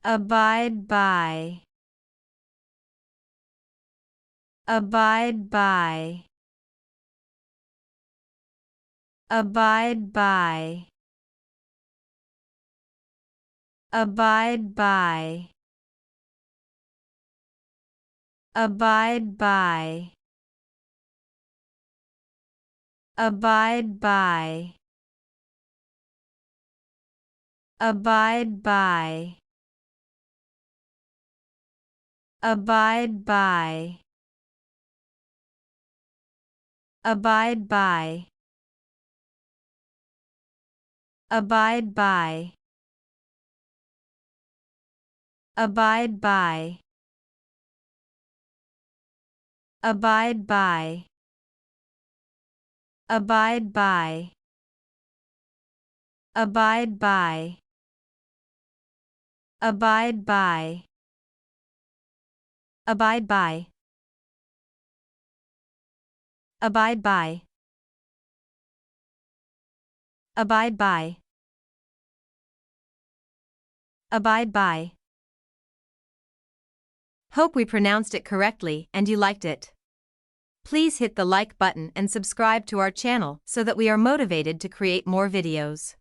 Abide by. Abide by. Abide by. Abide by. Abide by. Abide by. Abide by. Abide by. Abide by. Abide by. Abide by. Abide by. Abide by. Abide by. Abide by. Abide by. Abide by. Abide by. Abide by. Hope we pronounced it correctly and you liked it. Please hit the like button and subscribe to our channel so that we are motivated to create more videos.